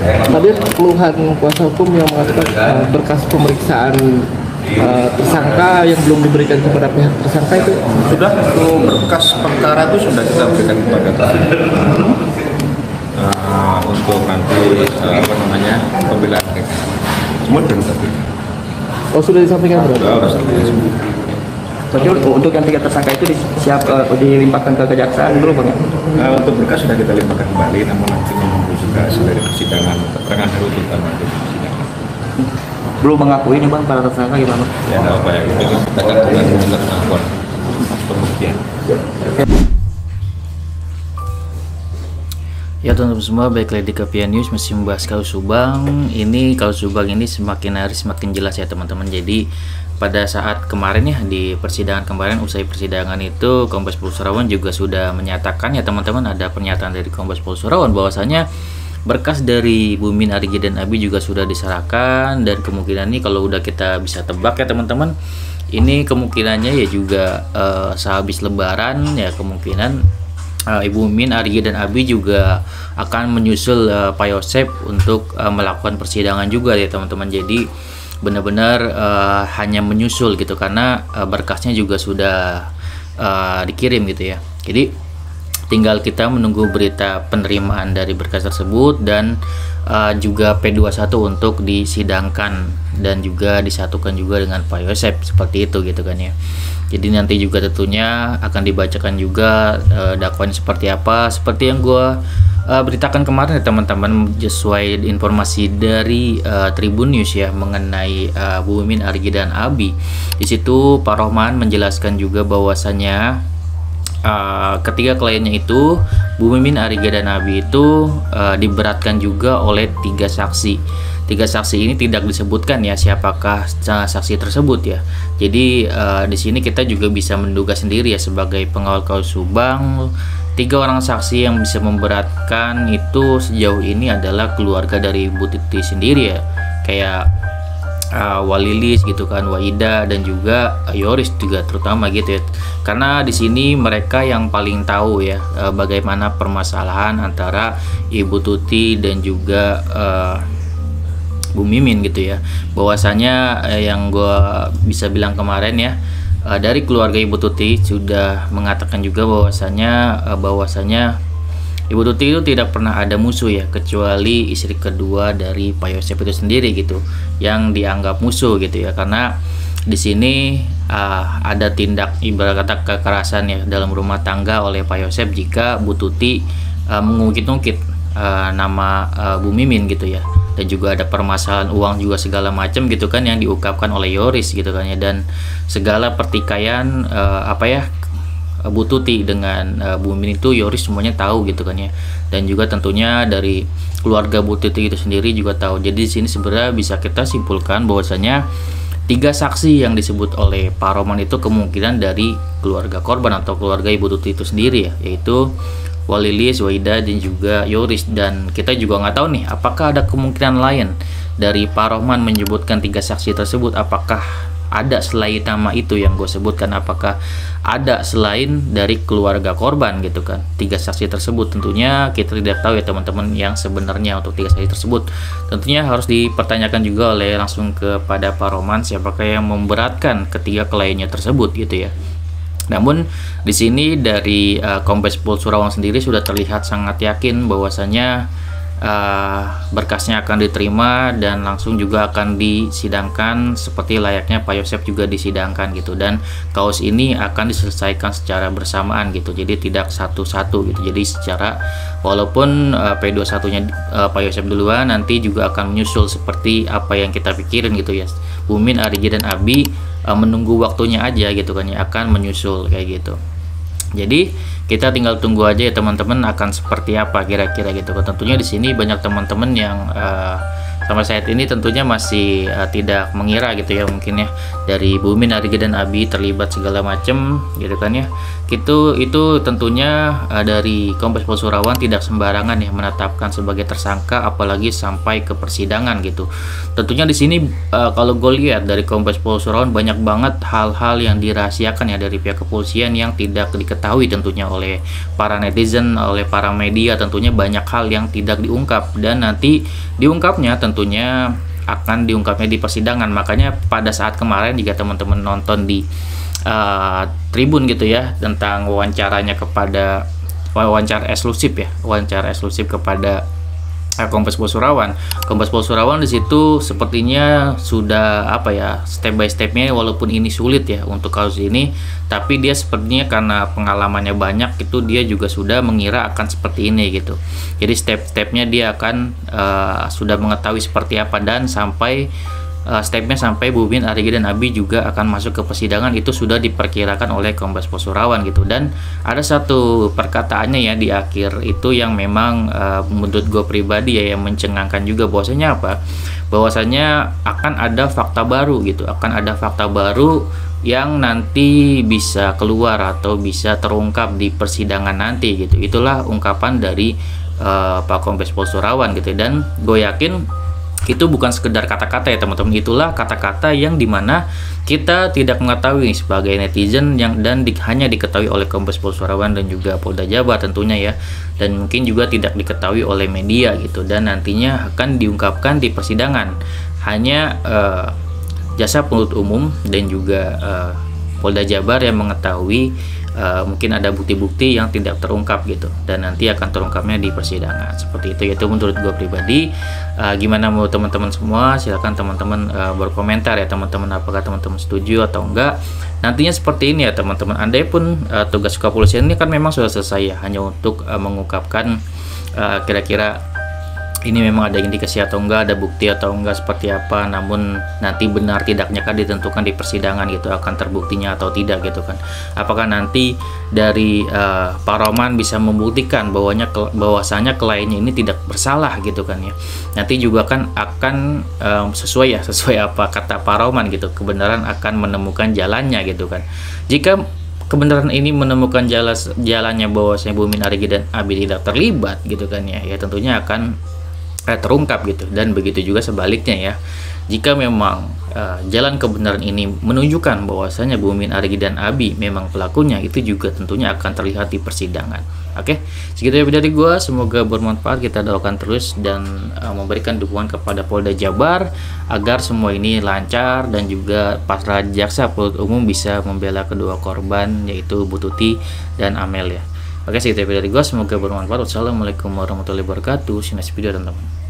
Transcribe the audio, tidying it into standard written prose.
Tadi keluhan kuasa hukum yang mengatakan berkas pemeriksaan tersangka yang belum diberikan kepada pihak tersangka itu sudah, berkas perkara itu sudah kita berikan kepada tersangka untuk nanti pembelaan mereka. Semua sudah kita berikan. Oh, sudah disampaikan berapa? Berarti untuk yang 3 tersangka itu dilimpahkan ke kejaksaan dulu Bang? Untuk berkas sudah kita limpahkan kembali, namun nanti menunggu juga hasil dari persidangan, keterangan dari tuntutan nanti persidangan. Belum mengakui nih Bang para tersangka gimana? Ya, ada apa ya? Kita akan tunggu pengakuan pembuktian. Ya teman-teman semua, balik lagi di Kepian News masih membahas kasus Subang. Ini kasus Subang ini semakin hari semakin jelas ya teman-teman. Jadi pada saat kemarin ya, di persidangan kemarin, usai persidangan itu Kombes Pol Surawan juga sudah menyatakan ya teman-teman, ada pernyataan dari Kombes Pol Surawan bahwasanya berkas dari Bumin, Arigi dan Abi juga sudah diserahkan, dan kemungkinan ini kalau udah kita bisa tebak ya teman-teman, ini kemungkinannya ya juga sehabis Lebaran ya kemungkinan Ibu Min, Arigi dan Abi juga akan menyusul Pak Yosep untuk melakukan persidangan juga ya teman-teman. Jadi benar-benar hanya menyusul gitu, karena berkasnya juga sudah dikirim gitu ya. Jadi tinggal kita menunggu berita penerimaan dari berkas tersebut dan juga P21 untuk disidangkan dan juga disatukan juga dengan Pak Yosep, seperti itu gitu kan ya. Jadi nanti juga tentunya akan dibacakan juga dakwaan seperti apa, seperti yang gue beritakan kemarin ya teman-teman, sesuai informasi dari Tribun News ya mengenai Bu Mimin, Arigi dan Abi. Di situ Pak Rohman menjelaskan juga bahwasannya ketiga kliennya itu Bu Mimin, Arigi dan Abi itu diberatkan juga oleh 3 saksi. 3 saksi ini tidak disebutkan ya siapakah saksi tersebut ya. Jadi di sini kita juga bisa menduga sendiri ya sebagai pengawal kasus Subang, 3 orang saksi yang bisa memberatkan itu sejauh ini adalah keluarga dari Bu Titi sendiri ya, kayak Walilis gitu kan, Waida dan juga Yoris juga terutama gitu ya. Karena di sini mereka yang paling tahu ya bagaimana permasalahan antara Ibu Tuti dan juga Bu Mimin gitu ya. Bahwasanya yang gue bisa bilang kemarin ya, dari keluarga Ibu Tuti sudah mengatakan juga bahwasanya Ibu Tuti itu tidak pernah ada musuh ya, kecuali istri kedua dari Pak Yosep itu sendiri gitu yang dianggap musuh gitu ya. Karena di sini ada tindak ibarat kata kekerasan ya dalam rumah tangga oleh Pak Yosep jika Bu Tuti mengungkit-ungkit nama Bu Mimin gitu ya. Dan juga ada permasalahan uang juga segala macam gitu kan yang diungkapkan oleh Yoris gitu kan ya, dan segala pertikaian Bu Tuti dengan Bu Mimin itu Yoris semuanya tahu gitu kan ya, dan juga tentunya dari keluarga Bu Tuti itu sendiri juga tahu. Jadi di sini sebenarnya bisa kita simpulkan bahwasanya 3 saksi yang disebut oleh Pak Roman itu kemungkinan dari keluarga korban atau keluarga Ibu Tuti itu sendiri ya, yaitu Walilis, Waida dan juga Yoris. Dan kita juga nggak tahu nih apakah ada kemungkinan lain dari Pak Rohman menyebutkan 3 saksi tersebut, apakah ada selain nama itu yang gue sebutkan, apakah ada selain dari keluarga korban gitu kan 3 saksi tersebut. Tentunya kita tidak tahu ya teman-teman yang sebenarnya untuk 3 saksi tersebut. Tentunya harus dipertanyakan juga oleh langsung kepada Pak Roman siapakah yang memberatkan ketiga kliennya tersebut gitu ya. Namun di sini dari Kombes Pol Surawan sendiri sudah terlihat sangat yakin bahwasanya berkasnya akan diterima dan langsung juga akan disidangkan seperti layaknya Pak Yosep juga disidangkan gitu, dan kasus ini akan diselesaikan secara bersamaan gitu. Jadi tidak satu-satu gitu. Jadi secara walaupun P21-nya Pak Yosep duluan, nanti juga akan menyusul seperti apa yang kita pikirin gitu ya. Bumin, Arigi dan Abi menunggu waktunya aja gitu kan ya, akan menyusul kayak gitu. Jadi kita tinggal tunggu aja ya teman-teman akan seperti apa kira-kira gitu. Tentunya di sini banyak teman-teman yang sampai saat ini tentunya masih tidak mengira gitu ya, mungkin ya dari Bumin, Arigi dan Abi terlibat segala macam gitu kan ya. Itu tentunya dari Kombes Pol Surawan tidak sembarangan ya menetapkan sebagai tersangka, apalagi sampai ke persidangan gitu. Tentunya di sini kalau gue lihat dari Kombes Pol Surawan banyak banget hal-hal yang dirahasiakan ya dari pihak kepolisian yang tidak diketahui tentunya oleh para netizen, oleh para media. Tentunya banyak hal yang tidak diungkap, dan nanti diungkapnya tentunya akan diungkapnya di persidangan. Makanya pada saat kemarin jika teman-teman nonton di Tribun gitu ya, tentang wawancara eksklusif kepada Kombes Pol Surawan. Kombes Pol Surawan di situ sepertinya sudah step by stepnya, walaupun ini sulit ya untuk kasus ini, tapi dia sepertinya karena pengalamannya banyak itu dia juga sudah mengira akan seperti ini gitu. Jadi step-stepnya dia akan sudah mengetahui seperti apa, dan sampai stepnya sampai Bumin, Arigi dan Abi juga akan masuk ke persidangan itu sudah diperkirakan oleh Kombes Pol Surawan gitu. Dan ada satu perkataannya ya di akhir itu yang memang menurut gue pribadi ya yang mencengangkan juga, bahwasanya akan ada fakta baru gitu, akan ada fakta baru yang nanti bisa keluar atau bisa terungkap di persidangan nanti gitu. Itulah ungkapan dari Pak Kombes Pol Surawan gitu, dan gue yakin itu bukan sekedar kata-kata ya teman-teman. Itulah kata-kata yang dimana kita tidak mengetahui sebagai netizen hanya diketahui oleh Kombes Pol Surawan dan juga Polda Jabar tentunya ya, dan mungkin juga tidak diketahui oleh media gitu, dan nantinya akan diungkapkan di persidangan. Hanya Jaksa Penuntut Umum dan juga Polda Jabar yang mengetahui mungkin ada bukti-bukti yang tidak terungkap gitu, dan nanti akan terungkapnya di persidangan seperti itu. Yaitu menurut gue pribadi. Gimana menurut teman-teman semua? Silahkan teman-teman berkomentar ya teman-teman, apakah teman-teman setuju atau enggak. Nantinya seperti ini ya teman-teman, andai pun tugas kepolisian ini kan memang sudah selesai ya, hanya untuk mengungkapkan kira-kira ini memang ada indikasi atau enggak, ada bukti atau enggak seperti apa. Namun nanti benar tidaknya kan ditentukan di persidangan gitu, akan terbuktinya atau tidak gitu kan. Apakah nanti dari Pak Roman bisa membuktikan bahwasanya kliennya ini tidak bersalah gitu kan ya. Nanti juga kan akan sesuai apa kata Pak Roman gitu, kebenaran akan menemukan jalannya gitu kan. Jika kebenaran ini menemukan jalannya bahwasanya Bumin, Arigi dan Abi tidak terlibat gitu kan ya, ya tentunya akan terungkap gitu. Dan begitu juga sebaliknya ya, jika memang jalan kebenaran ini menunjukkan bahwasanya Bumin, Arigi dan Abi memang pelakunya, itu juga tentunya akan terlihat di persidangan. Oke, segitu ya dari gua, semoga bermanfaat. Kita doakan terus dan memberikan dukungan kepada Polda Jabar agar semua ini lancar, dan juga para jaksa penuntut umum bisa membela kedua korban yaitu Bu Tuti dan Amel ya. Oke, segitu ya dari gua, semoga bermanfaat. Wassalamualaikum warahmatullahi wabarakatuh. See you next video teman-teman.